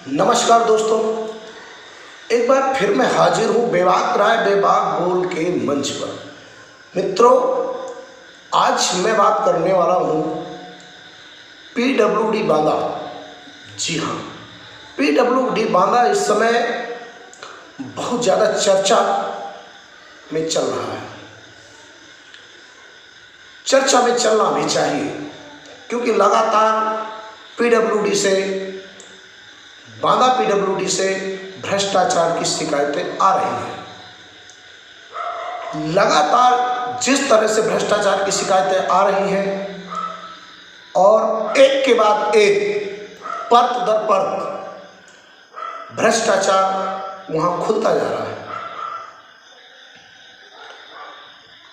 नमस्कार दोस्तों, एक बार फिर मैं हाजिर हूँ बेबाक राय बेबाक बोल के मंच पर। मित्रों, आज मैं बात करने वाला हूँ पीडब्ल्यूडी बांदा। जी हाँ, पीडब्ल्यूडी बांदा इस समय बहुत ज़्यादा चर्चा में चल रहा है। चर्चा में चलना भी चाहिए, क्योंकि लगातार पीडब्ल्यूडी से बांदा पीडब्ल्यूडी से भ्रष्टाचार की शिकायतें आ रही हैं। लगातार जिस तरह से भ्रष्टाचार की शिकायतें आ रही हैं और एक के बाद एक परत दर परत भ्रष्टाचार वहां खुलता जा रहा है।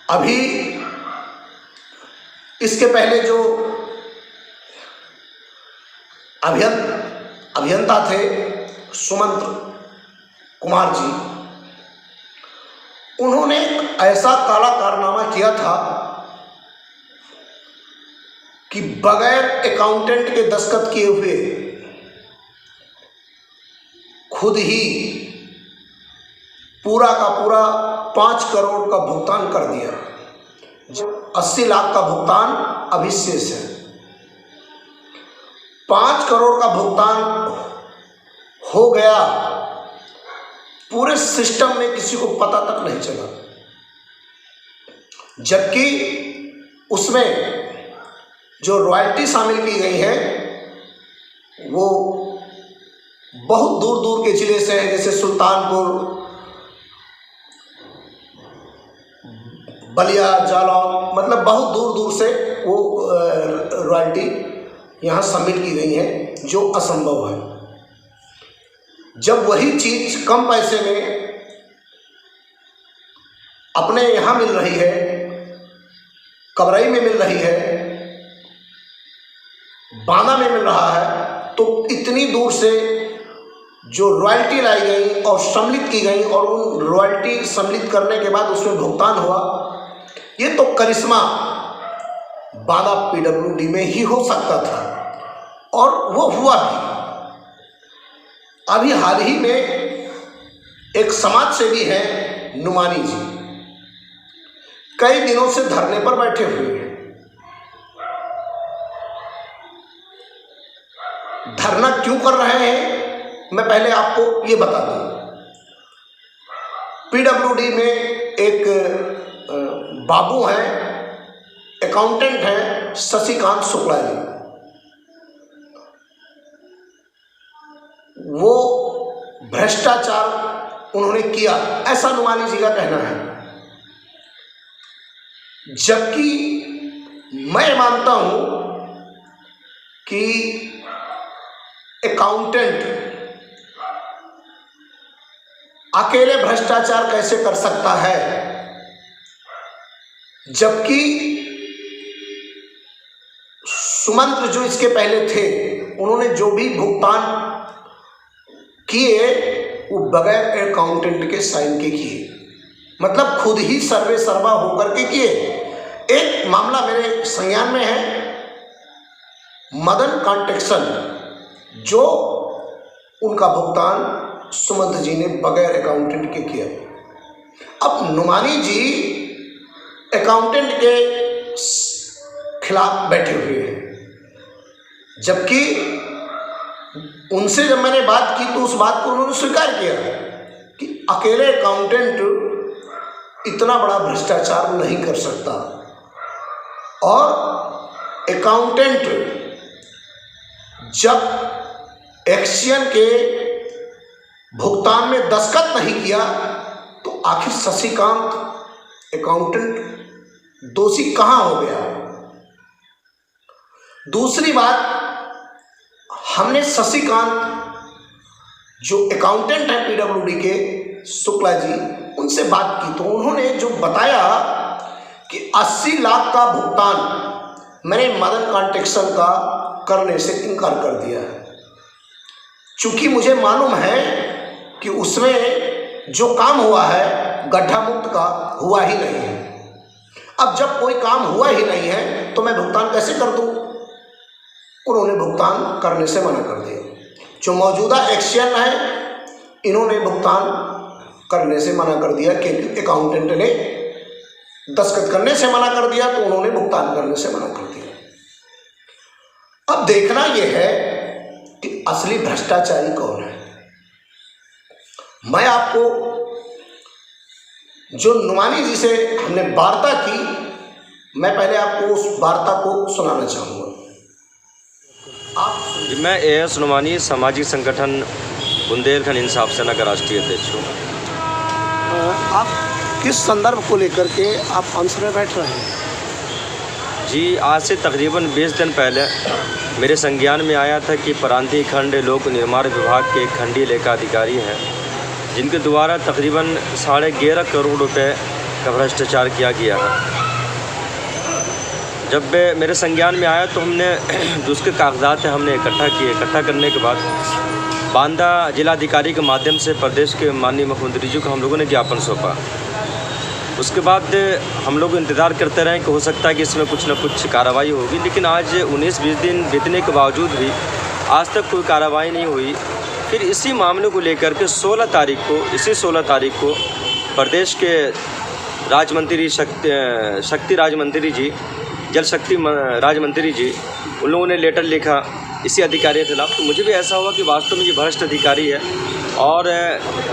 अभी इसके पहले जो अभियंता थे सुमंत कुमार जी, उन्होंने ऐसा काला कारनामा किया था कि बगैर अकाउंटेंट के दस्तखत किए हुए खुद ही पूरा का पूरा 5 करोड़ का भुगतान कर दिया। 80 लाख का भुगतान अभी शेष है। 5 करोड़ का भुगतान हो गया, पूरे सिस्टम में किसी को पता तक नहीं चला, जबकि उसमें जो रॉयल्टी शामिल की गई है वो बहुत दूर दूर के जिले से है, जैसे सुल्तानपुर, बलिया, जालौन, मतलब बहुत दूर दूर से वो रॉयल्टी यहाँ शामिल की गई है, जो असंभव है। जब वही चीज कम पैसे में अपने यहाँ मिल रही है, कबरई में मिल रही है, बांदा में मिल रहा है, तो इतनी दूर से जो रॉयल्टी लाई गई और सम्मिलित की गई और उन रॉयल्टी सम्मिलित करने के बाद उसमें भुगतान हुआ, ये तो करिश्मा बांदा पीडब्ल्यूडी में ही हो सकता था और वो हुआ भी। अभी हाल ही में एक समाज सेवी है नुमानी जी, कई दिनों से धरने पर बैठे हुए हैं। धरना क्यों कर रहे हैं मैं पहले आपको ये बता दूं। पीडब्ल्यूडी में एक बाबू हैं, अकाउंटेंट हैं, शशिकांत शुक्ला जी। वो भ्रष्टाचार उन्होंने किया, ऐसा नुमानी जी का कहना है। जबकि मैं मानता हूं कि अकाउंटेंट अकेले भ्रष्टाचार कैसे कर सकता है, जबकि सुमंत जो इसके पहले थे उन्होंने जो भी भुगतान किए वो बगैर अकाउंटेंट के साइन के किए, मतलब खुद ही सर्वे सर्वा होकर के किए। एक मामला मेरे संज्ञान में है, मदन कॉन्ट्रैक्शन, जो उनका भुगतान सुमंत जी ने बगैर अकाउंटेंट के किया। अब नुमानी जी अकाउंटेंट के खिलाफ बैठे हुए हैं, जबकि उनसे जब मैंने बात की तो उस बात को उन्होंने स्वीकार किया कि अकेले अकाउंटेंट इतना बड़ा भ्रष्टाचार नहीं कर सकता, और अकाउंटेंट जब एक्शन के भुगतान में दस्तखत नहीं किया तो आखिर शशिकांत अकाउंटेंट दोषी कहां हो गया। दूसरी बात, हमने शशिकांत जो अकाउंटेंट है पीडब्ल्यूडी के, शुक्ला जी, उनसे बात की तो उन्होंने जो बताया कि 80 लाख का भुगतान मैंने मदन कॉन्ट्रैक्शन का करने से इनकार कर दिया है, चूंकि मुझे मालूम है कि उसमें जो काम हुआ है गड्ढा मुक्त का हुआ ही नहीं है। अब जब कोई काम हुआ ही नहीं है तो मैं भुगतान कैसे कर दूं। उन्होंने भुगतान करने से मना कर दिया। जो मौजूदा एक्शन है इन्होंने भुगतान करने से मना कर दिया, क्योंकि अकाउंटेंट ने दस्तखत करने से मना कर दिया तो उन्होंने भुगतान करने से मना कर दिया। अब देखना यह है कि असली भ्रष्टाचारी कौन है। मैं आपको जो नुमानी जी से हमने वार्ता की, मैं पहले आपको उस वार्ता को सुनाना चाहूँगा। मैं AS नुमानी, सामाजिक संगठन बुंदेलखंड इंसाफ सेना का राष्ट्रीय अध्यक्ष हूँ। आप किस संदर्भ को लेकर के आप अंश में बैठ रहे हैं? जी, आज से तकरीबन 20 दिन पहले मेरे संज्ञान में आया था कि प्रांतीय खंड लोक निर्माण विभाग के खंडीय लेखा अधिकारी हैं, जिनके द्वारा तकरीबन 11.5 करोड़ रुपए का भ्रष्टाचार किया गया है। जब मेरे संज्ञान में आया तो हमने जो उसके कागजात हैं हमने इकट्ठा किए। इकट्ठा करने के बाद बांदा जिलाधिकारी के माध्यम से प्रदेश के माननीय मुख्यमंत्री जी को हम लोगों ने ज्ञापन सौंपा। उसके बाद हम लोग इंतज़ार करते रहे कि हो सकता है कि इसमें कुछ न कुछ कार्रवाई होगी, लेकिन आज 19-20 दिन बीतने के बावजूद भी आज तक कोई कार्रवाई नहीं हुई। फिर इसी मामले को लेकर के 16 तारीख को प्रदेश के राज्य मंत्री शक्ति राज्य मंत्री जी, जल शक्ति राज्य मंत्री जी, उन लोगों ने लेटर लिखा इसी अधिकारी के खिलाफ। तो मुझे भी ऐसा हुआ कि वास्तव में ये भ्रष्ट अधिकारी है, और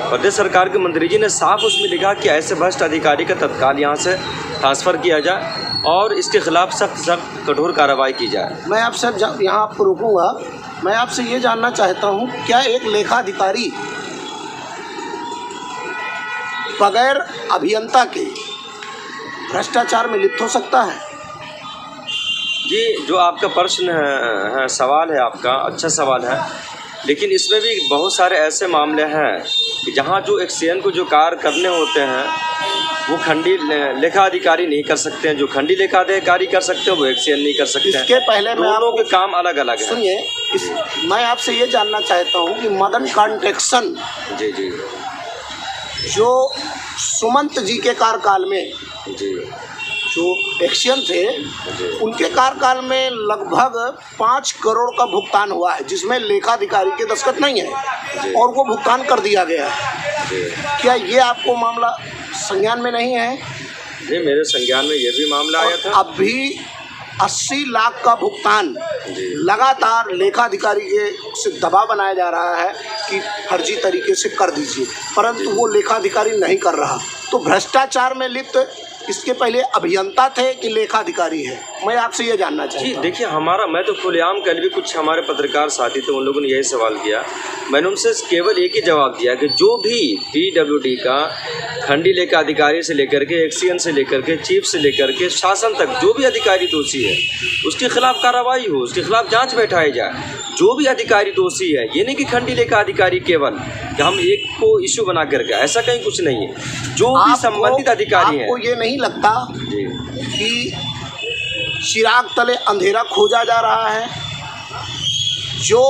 प्रदेश सरकार के मंत्री जी ने साफ उसमें लिखा कि ऐसे भ्रष्ट अधिकारी का तत्काल यहाँ से ट्रांसफ़र किया जाए और इसके खिलाफ सख्त कठोर कार्रवाई की जाए। मैं आपसे यहाँ आपको रोकूंगा। मैं आपसे ये जानना चाहता हूँ, क्या एक लेखाधिकारी बगैर अभियंता के भ्रष्टाचार में लिप्त हो सकता है? जी, जो आपका प्रश्न है सवाल है आपका, अच्छा सवाल है, लेकिन इसमें भी बहुत सारे ऐसे मामले हैं कि जहाँ जो एक्शन को जो कार्य करने होते हैं वो खंडी लेखा अधिकारी नहीं कर सकते हैं, जो खंडी लेखा अधिकारी कर सकते हैं वो एक्शन नहीं कर सकते हैं। इसके पहले दोनों के काम अलग अलग है। सुनिए, मैं आपसे ये जानना चाहता हूँ कि मदन कांटेक्शन जी जी जो सुमंत जी के कार्यकाल में जी जो एक्शन थे उनके कार्यकाल में लगभग 5 करोड़ का भुगतान हुआ है, जिसमें लेखाधिकारी के दस्तखत नहीं है और वो भुगतान कर दिया गया है। क्या ये आपको मामला संज्ञान में नहीं है? नहीं, मेरे संज्ञान में ये भी मामला आया था। अब भी 80 लाख का भुगतान लगातार लेखाधिकारी के से दबाव बनाया जा रहा है कि फर्जी तरीके से कर दीजिए, परंतु वो लेखाधिकारी नहीं कर रहा। तो भ्रष्टाचार में लिप्त इसके पहले अभियंता थे कि लेखाधिकारी है? मैं आपसे ये जानना चाहता हूँ। जी देखिए, मैं तो खुलेआम कल भी कुछ हमारे पत्रकार साथी थे, उन लोगों ने यही सवाल किया। मैंने उनसे केवल एक ही जवाब दिया कि जो भी PWD का खंडी लेखा अधिकारी से लेकर के एक्सीएन से लेकर के चीफ से लेकर के शासन तक जो भी अधिकारी दोषी है उसके खिलाफ कार्रवाई हो, उसके खिलाफ जाँच बैठाई जाए। जो भी अधिकारी दोषी है, ये नहीं कि खंडी लेखा अधिकारी केवल कि हम एक को इश्यू बना करके, ऐसा कहीं कुछ नहीं है। जो भी संबंधित अधिकारी है। आपको ये नहीं लगता कि चिराग तले अंधेरा खोजा जा रहा है? जो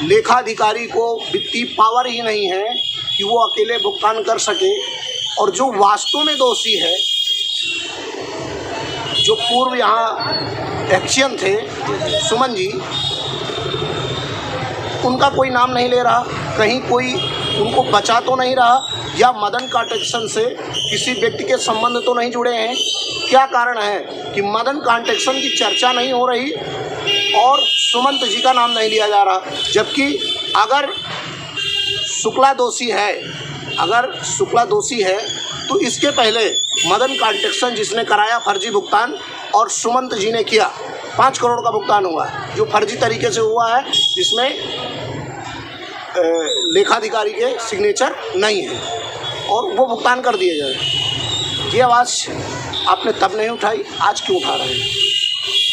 लेखाधिकारी को वित्तीय पावर ही नहीं है कि वो अकेले भुगतान कर सके, और जो वास्तव में दोषी है, जो पूर्व यहाँ एक्शन थे सुमन जी, उनका कोई नाम नहीं ले रहा, कहीं कोई उनको बचा तो नहीं रहा, या मदन कांटेक्शन से किसी व्यक्ति के संबंध तो नहीं जुड़े हैं? क्या कारण है कि मदन कांटेक्शन की चर्चा नहीं हो रही और सुमंत जी का नाम नहीं लिया जा रहा? जबकि अगर शुक्ला दोषी है तो इसके पहले मदन कांटेक्शन जिसने कराया फर्जी भुगतान और सुमंत जी ने किया, 5 करोड़ का भुगतान हुआ है जो फर्जी तरीके से हुआ है, जिसमें लेखाधिकारी के सिग्नेचर नहीं है, और वो भुगतान कर दिए जाए। ये आवाज़ आपने तब नहीं उठाई, आज क्यों उठा रहे हैं?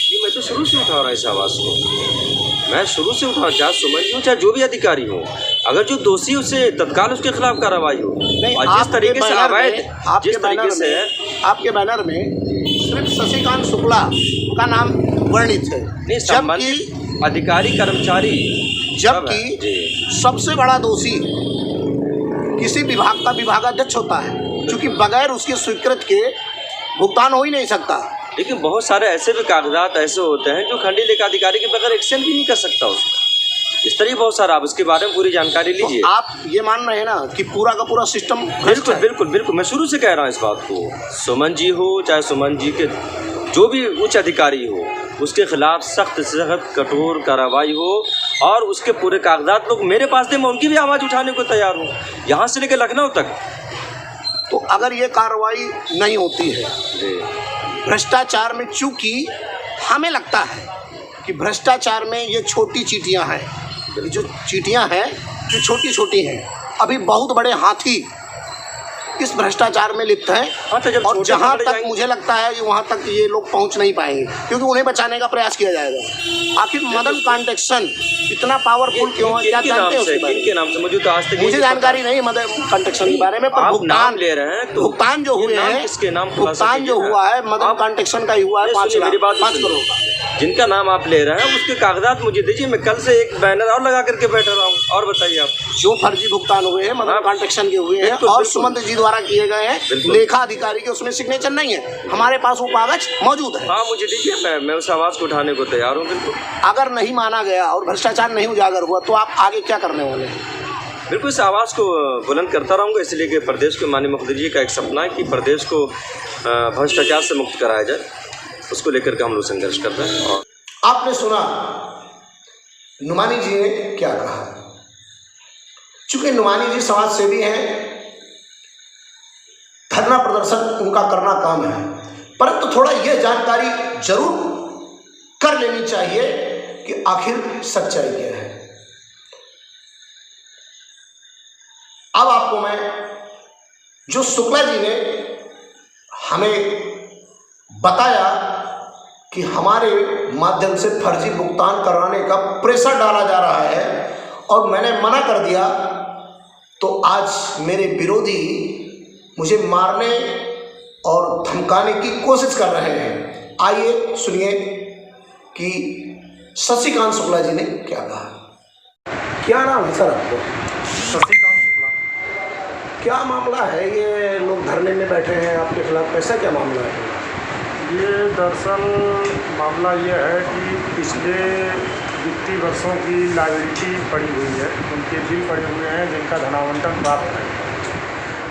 जी, मैं तो शुरू से उठा रहा हूँ इस आवाज़ को। मैं शुरू से उठा, चाहे सुमन जी हो चाहे जो भी अधिकारी हो, अगर जो दोषी उसे तत्काल उसके खिलाफ कार्रवाई हो। जिस तरीके से आपके बैनर में सिर्फ शशिकांत शुक्ला का नाम वर्णित है, जबकि अधिकारी कर्मचारी, जबकि सबसे बड़ा दोषी किसी विभाग का विभागाध्यक्ष होता है, क्योंकि बगैर उसकी स्वीकृति के भुगतान हो ही नहीं सकता। लेकिन बहुत सारे ऐसे भी कागजात ऐसे होते हैं जो खंडी लेखा अधिकारी के बगैर एक्शन भी नहीं कर सकता उसका। इस तरह बहुत सारा, आप उसके बारे में पूरी जानकारी लीजिए। तो आप ये मान रहे हैं ना कि पूरा का पूरा सिस्टम बिल्कुल बिल्कुल बिल्कुल, मैं शुरू से कह रहा हूँ इस बात को। सुमन जी हो चाहे सुमन जी के जो भी उच्च अधिकारी हो, उसके खिलाफ सख्त से सख्त कठोर कार्रवाई हो और उसके पूरे कागजात लोग मेरे पास दे, मैं उनकी भी आवाज़ उठाने को तैयार हूँ, यहाँ से लेकर लखनऊ तक। तो अगर ये कार्रवाई नहीं होती है भ्रष्टाचार में, चूंकि हमें लगता है कि भ्रष्टाचार में ये छोटी चींटियां हैं, ये जो चींटियां हैं ये छोटी छोटी हैं, अभी बहुत बड़े हाथी इस भ्रष्टाचार में लिप्त हैं। हाँ, तो और जहाँ तक मुझे लगता है कि वहाँ तक ये लोग पहुँच नहीं पाएंगे, क्योंकि उन्हें बचाने का प्रयास किया जाएगा। आखिर मदन कांटेक्शन इतना पावरफुल क्यों है, क्या जानते हैं उसके बारे में? किनके नाम से मुझे तो आज तक मुझे जानकारी नहीं मदन कांटेक्शन के बारे में, पर भुगतान ले रहे हैं तो भुगतान जो हुए हैं, किसके नाम, भुगतान जो हुआ है मदन कांटेक्शन का ही हुआ है 5 करोड़ का। जिनका नाम आप ले रहे हैं उसके कागजात मुझे दीजिए, मैं कल से एक बैनर और लगा करके बैठा रहा हूँ। और बताइए आप, जो फर्जी भुगतान हुए हैं मदन कांटेक्शन के हुए हैं और सुमंत जी द्वारा किए गए हैं, लेखा अधिकारी के उसमें सिग्नेचर नहीं है, हमारे पास वो कागज मौजूद है। हाँ मुझे दीजिए, मैं उस आवाज़ को उठाने को तैयार हूँ। बिल्कुल, अगर नहीं माना गया और भ्रष्टाचार नहीं उजागर हुआ तो आप आगे क्या करने वाले हैं? बिल्कुल इस आवाज़ को बुलंद करता रहूँगा, इसलिए कि प्रदेश के माननीय मुख्यमंत्री जी का एक सपना है कि प्रदेश को भ्रष्टाचार से मुक्त कराया जाए, उसको लेकर के हम लोग संघर्ष कर रहे हैं। और आपने सुना नुमानी जी ने क्या कहा। चूंकि नुमानी जी समाज सेवी हैं, धरना प्रदर्शन उनका करना काम है, परंतु थोड़ा यह जानकारी जरूर कर लेनी चाहिए कि आखिर सच्चाई क्या है। अब आपको मैं जो शुक्ला जी ने हमें बताया कि हमारे माध्यम से फर्जी भुगतान कराने का प्रेशर डाला जा रहा है और मैंने मना कर दिया, तो आज मेरे विरोधी मुझे मारने और धमकाने की कोशिश कर रहे हैं। आइए सुनिए कि शशिकांत शुक्ला जी ने क्या कहा। क्या नाम है सर आपको? शशिकांत शुक्ला। क्या मामला है? ये लोग धरने में बैठे हैं आपके खिलाफ, कैसा क्या मामला है? ये दरअसल मामला ये है कि पिछले वित्तीय वर्षों की लायबिलिटी पड़ी हुई है, उनके बिल पड़े हुए हैं जिनका धनावंटन प्राप्त है,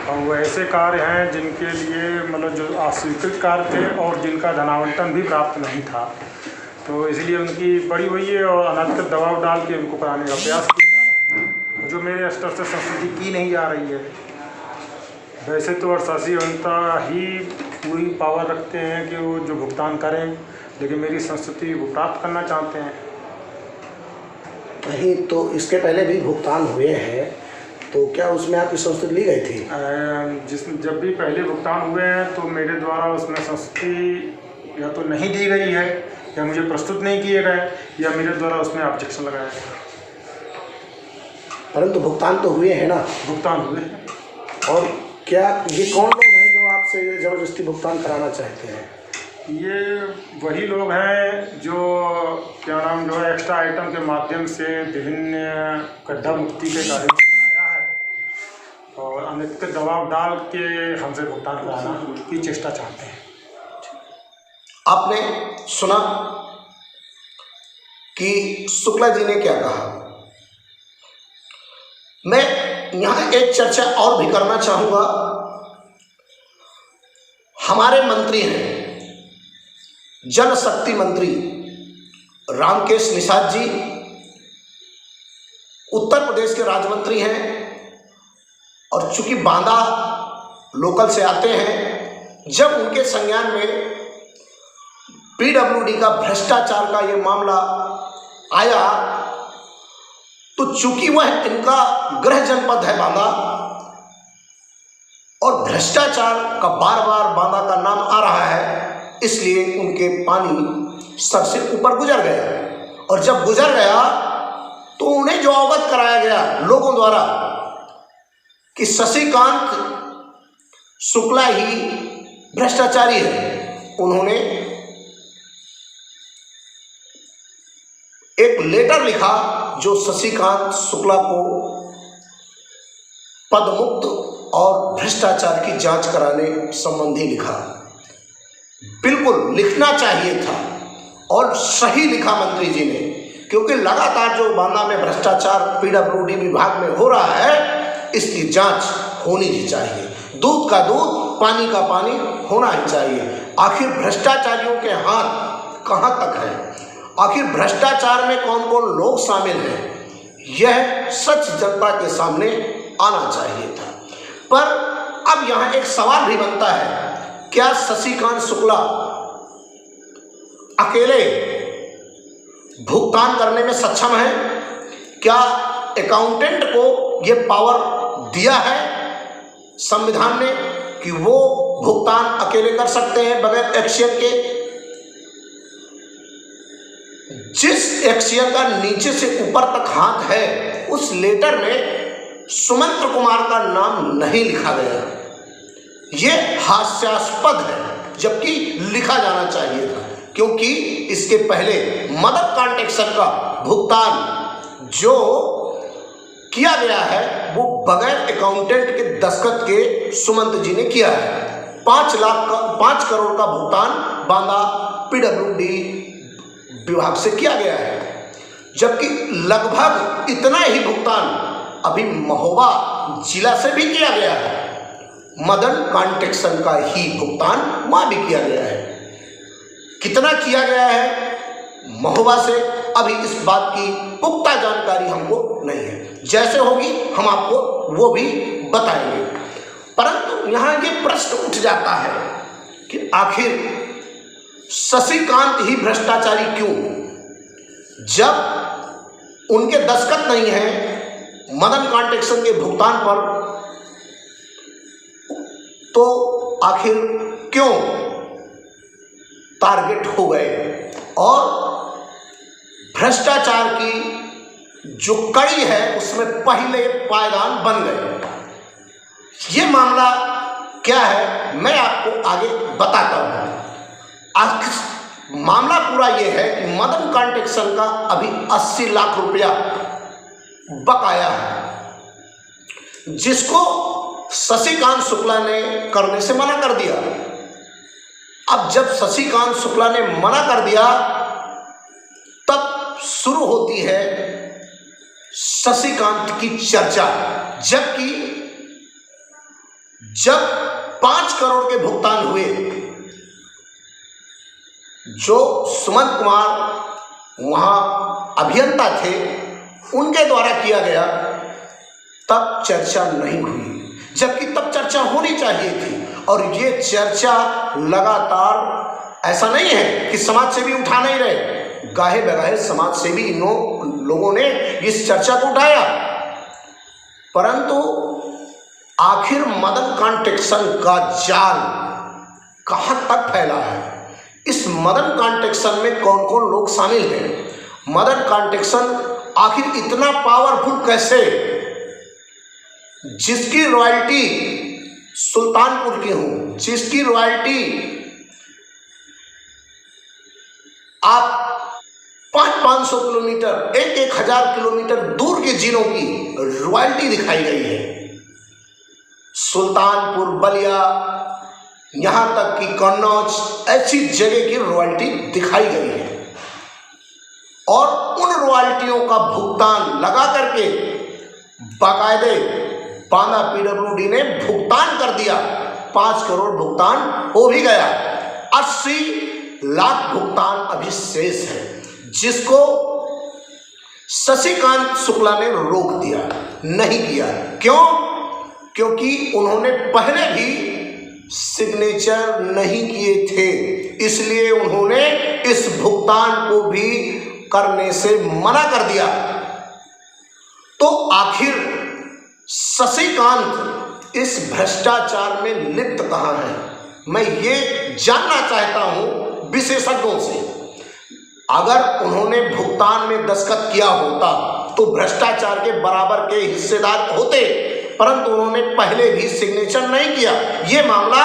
और वो ऐसे कार्य हैं जिनके लिए मतलब जो अस्वीकृत कार्य थे और जिनका धनावंटन भी प्राप्त नहीं था, तो इसलिए उनकी पड़ी हुई है और अनधिकृत दबाव डाल के उनको कराने का प्रयास किया जा रहा है, जो मेरे स्तर से संस्कृति की नहीं जा रही है। वैसे तो अरसासी जनता ही पूरी पावर रखते हैं कि वो जो भुगतान करें, लेकिन मेरी संस्कृति वो प्राप्त करना चाहते हैं। नहीं, तो इसके पहले भी भुगतान हुए हैं, तो क्या उसमें आपकी संस्कृति ली गई थी? जब भी पहले भुगतान हुए हैं तो मेरे द्वारा उसमें संस्कृति या तो नहीं दी गई है, या मुझे प्रस्तुत नहीं किए गए, या मेरे द्वारा उसमें ऑब्जेक्शन लगाया गया। परंतु भुगतान तो हुए हैं ना? भुगतान हुए हैं। और क्या ये कौन लोग हैं जो आपसे ज़बरदस्ती भुगतान कराना चाहते हैं? ये वही लोग हैं जो क्या नाम जो है एक्स्ट्रा आइटम के माध्यम से विभिन्न गड्ढा मुक्ति के कार्य बनाया है और अनधिकृत दबाव डाल के हमसे भुगतान कराना की चेष्टा चाहते हैं। आपने सुना कि शुक्ला जी ने क्या कहा। मैं यहाँ एक चर्चा और भी करना चाहूँगा। हमारे मंत्री हैं, जल शक्ति मंत्री रामकेश निषाद जी, उत्तर प्रदेश के राज्य मंत्री हैं, और चूंकि बांदा लोकल से आते हैं, जब उनके संज्ञान में पीडब्ल्यूडी का भ्रष्टाचार का ये मामला आया, तो चूंकि वह इनका गृह जनपद है बांदा और भ्रष्टाचार का बार बार बांदा का नाम आ रहा है, इसलिए उनके पानी सर से ऊपर गुजर गया। और जब गुजर गया तो उन्हें जो अवगत कराया गया लोगों द्वारा कि शशिकांत शुक्ला ही भ्रष्टाचारी है, उन्होंने एक लेटर लिखा जो शशिकांत शुक्ला को पदमुक्त और भ्रष्टाचार की जांच कराने संबंधी लिखा। बिल्कुल लिखना चाहिए था और सही लिखा मंत्री जी ने, क्योंकि लगातार जो बांदा में भ्रष्टाचार पीडब्ल्यूडी विभाग में हो रहा है, इसकी जांच होनी ही चाहिए। दूध का दूध, पानी का पानी होना ही चाहिए। आखिर भ्रष्टाचारियों के हाथ कहाँ तक है, आखिर भ्रष्टाचार में कौन कौन लोग शामिल हैं, यह सच जनता के सामने आना चाहिए था। पर अब यहाँ एक सवाल भी बनता है, क्या शशिकांत शुक्ला अकेले भुगतान करने में सक्षम है? क्या अकाउंटेंट को यह पावर दिया है संविधान ने कि वो भुगतान अकेले कर सकते हैं बगैर एक्शन के? जिस एक्शन का नीचे से ऊपर तक हाथ है, उस लेटर में सुमंत्र कुमार का नाम नहीं लिखा गया। ये हास्यास्पद है, जबकि लिखा जाना चाहिए था, क्योंकि इसके पहले मदर कॉन्ट्रैक्शन का भुगतान जो किया गया है वो बगैर अकाउंटेंट के दस्तखत के सुमंत जी ने किया है। 5 करोड़ का भुगतान बांदा पीडब्ल्यूडी विभाग से किया गया है, जबकि लगभग इतना ही भुगतान अभी महोबा जिला से भी किया गया है। मदन कॉन्ट्रैक्शन का ही भुगतान वहां भी किया गया है। कितना किया गया है महोबा से, अभी इस बात की पुख्ता जानकारी हमको नहीं है। जैसे होगी हम आपको वो भी बताएंगे। परंतु यहाँ ये प्रश्न उठ जाता है कि आखिर शशिकांत ही भ्रष्टाचारी क्यों? जब उनके दस्तखत नहीं है मदन कॉन्ट्रैक्शन के भुगतान पर, तो आखिर क्यों टारगेट हो गए और भ्रष्टाचार की जो कड़ी है उसमें पहले पायदान बन गए? ये मामला क्या है मैं आपको आगे बताता हूं। मामला पूरा ये है कि मदन कॉन्ट्रैक्शन का अभी 80 लाख रुपया बकाया है, जिसको शशिकांत शुक्ला ने करने से मना कर दिया। अब जब शशिकांत शुक्ला ने मना कर दिया, तब शुरू होती है शशिकांत की चर्चा। जबकि जब 5 करोड़ के भुगतान हुए जो सुमंत कुमार वहां अभियंता थे उनके द्वारा किया गया, तब चर्चा नहीं हुई, जबकि तब चर्चा होनी चाहिए थी। और ये चर्चा लगातार, ऐसा नहीं है कि समाज सेवी उठा नहीं रहे, गाहे बगाहे समाज सेवी इन लोगों ने इस चर्चा को उठाया। परंतु आखिर मदन कॉन्ट्रैक्शन का जाल कहां तक फैला है? इस मदन कॉन्ट्रैक्शन में कौन कौन लोग शामिल हैं? मदन कॉन्ट्रैक्शन आखिर इतना पावरफुल कैसे, जिसकी रॉयल्टी सुल्तानपुर की हो, जिसकी रॉयल्टी आप 500 किलोमीटर, 1000 किलोमीटर दूर के जिलों की रॉयल्टी दिखाई गई है। सुल्तानपुर, बलिया, यहाँ तक कि कन्नौज, ऐसी जगह की रॉयल्टी दिखाई गई है। और उन रॉयल्टियों का भुगतान लगा करके बाकायदे बांदा पीडब्ल्यूडी ने भुगतान कर दिया। 5 करोड़ भुगतान हो भी गया, 80 लाख भुगतान अभी शेष है, जिसको शशिकांत शुक्ला ने रोक दिया, नहीं किया। क्यों? क्योंकि उन्होंने पहले भी सिग्नेचर नहीं किए थे, इसलिए उन्होंने इस भुगतान को भी करने से मना कर दिया। तो आखिर शशिकांत इस भ्रष्टाचार में लिप्त कहां है? मैं ये जानना चाहता हूं विशेषज्ञों से। अगर उन्होंने भुगतान में दस्तखत किया होता तो भ्रष्टाचार के बराबर के हिस्सेदार होते, परंतु उन्होंने पहले भी सिग्नेचर नहीं किया। ये मामला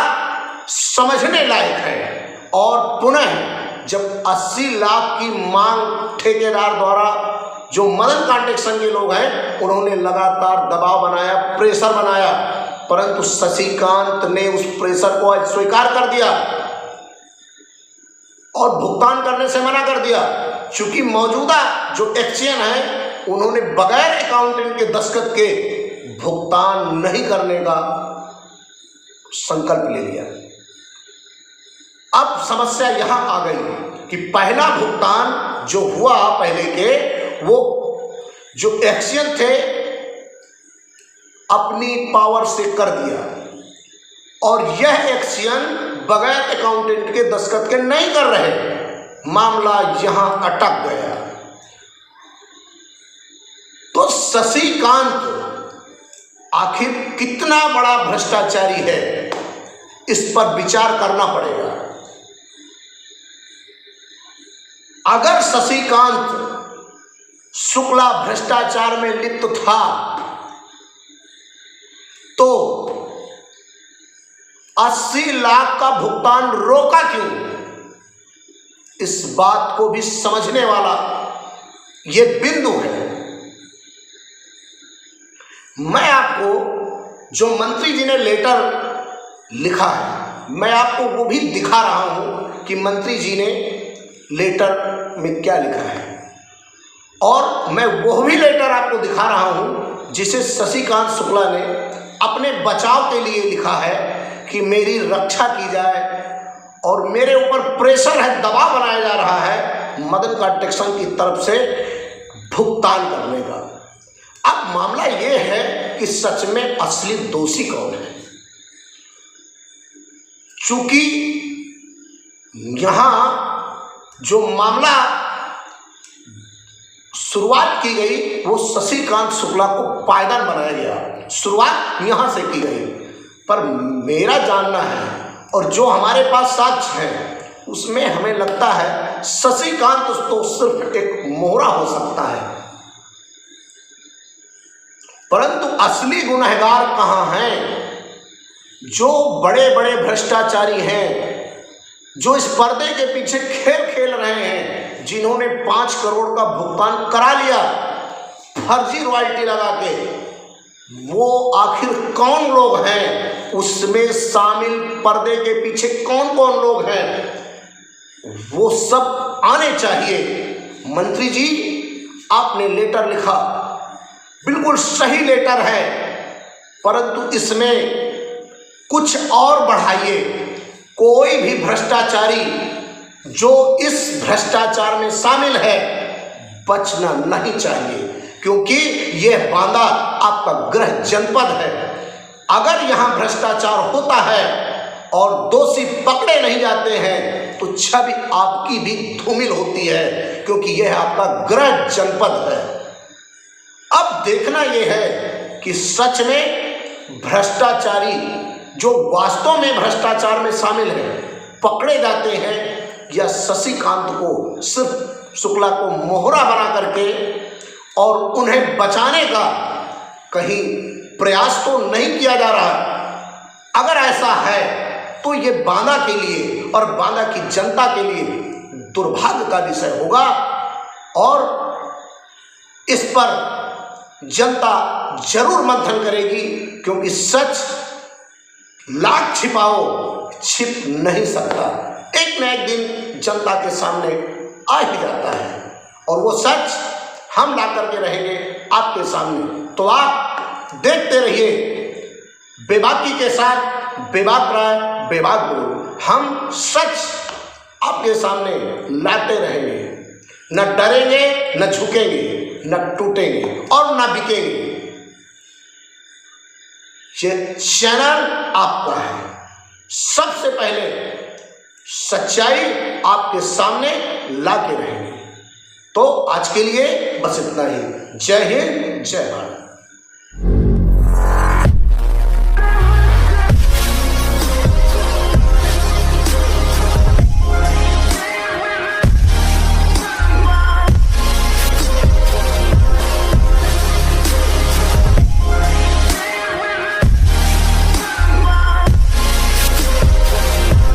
समझने लायक है। और पुनः जब 80 लाख की मांग ठेकेदार द्वारा, जो मदन कॉन्ट्रैक्शन के लोग हैं, उन्होंने लगातार दबाव बनाया, प्रेशर बनाया, परंतु शशिकांत ने उस प्रेशर को स्वीकार कर दिया और भुगतान करने से मना कर दिया। चूंकि मौजूदा जो एक्शन है उन्होंने बगैर अकाउंटेंट के दस्तखत के भुगतान नहीं करने का संकल्प ले लिया। अब समस्या यहां आ गई कि पहला भुगतान जो हुआ पहले के, वो जो एक्शन थे अपनी पावर से कर दिया और यह एक्शन बगैर अकाउंटेंट के दस्तखत के नहीं कर रहे, मामला यहां अटक गया। तो शशिकांत आखिर कितना बड़ा भ्रष्टाचारी है, इस पर विचार करना पड़ेगा। अगर शशिकांत शुक्ला भ्रष्टाचार में लिप्त था तो 80 लाख का भुगतान रोका क्यों? इस बात को भी समझने वाला यह बिंदु है। मैं आपको जो मंत्री जी ने लेटर लिखा है, मैं आपको वो भी दिखा रहा हूं कि मंत्री जी ने लेटर में क्या लिखा है, और मैं वो भी लेटर आपको दिखा रहा हूं जिसे शशिकांत शुक्ला ने अपने बचाव के लिए लिखा है कि मेरी रक्षा की जाए और मेरे ऊपर प्रेशर है, दबाव बनाया जा रहा है मदन कार्टेक्सन की तरफ से भुगतान करने का। अब मामला यह है कि सच में असली दोषी कौन है, चूंकि यहां जो मामला शुरुआत की गई वो शशिकांत शुक्ला को पायदान बनाया गया, शुरुआत यहां से की गई। पर मेरा जानना है और जो हमारे पास साक्ष्य है उसमें हमें लगता है शशिकांत तो सिर्फ एक मोहरा हो सकता है, परंतु असली गुनहगार कहां हैं? जो बड़े बड़े भ्रष्टाचारी हैं, जो इस पर्दे के पीछे खेल खेल रहे हैं, जिन्होंने 5 करोड़ का भुगतान करा लिया फर्जी रॉयल्टी लगा के, वो आखिर कौन लोग हैं? उसमें शामिल पर्दे के पीछे कौन कौन लोग हैं? वो सब आने चाहिए। मंत्री जी, आपने लेटर लिखा, बिल्कुल सही लेटर है, परंतु इसमें कुछ और बढ़ाइए। कोई भी भ्रष्टाचारी जो इस भ्रष्टाचार में शामिल है बचना नहीं चाहिए, क्योंकि यह बांदा आपका गृह जनपद है। अगर यहां भ्रष्टाचार होता है और दोषी पकड़े नहीं जाते हैं तो छवि आपकी भी धूमिल होती है, क्योंकि यह आपका गृह जनपद है। अब देखना यह है कि सच में भ्रष्टाचारी जो वास्तव में भ्रष्टाचार में शामिल है पकड़े जाते हैं, या शशिकांत को सिर्फ शुक्ला को मोहरा बना करके और उन्हें बचाने का कहीं प्रयास तो नहीं किया जा रहा। अगर ऐसा है तो ये बांदा के लिए और बांदा की जनता के लिए दुर्भाग्य का विषय होगा, और इस पर जनता जरूर मंथन करेगी, क्योंकि सच लाख छिपाओ छिप नहीं सकता, एक न एक दिन जनता के सामने आ ही जाता है, और वो सच हम ला करके रहेंगे आपके सामने। तो आप देखते रहिए बेबाकी के साथ बेबाक राय बेबाक बोल, हम सच आपके सामने लाते रहेंगे, न डरेंगे, न झुकेंगे, न टूटेंगे और न बिकेंगे। ये चैनल आपका है। सबसे पहले सच्चाई आपके सामने लाके रहेंगे। तो आज के लिए बस इतना ही। जय हिंद, जय भारत।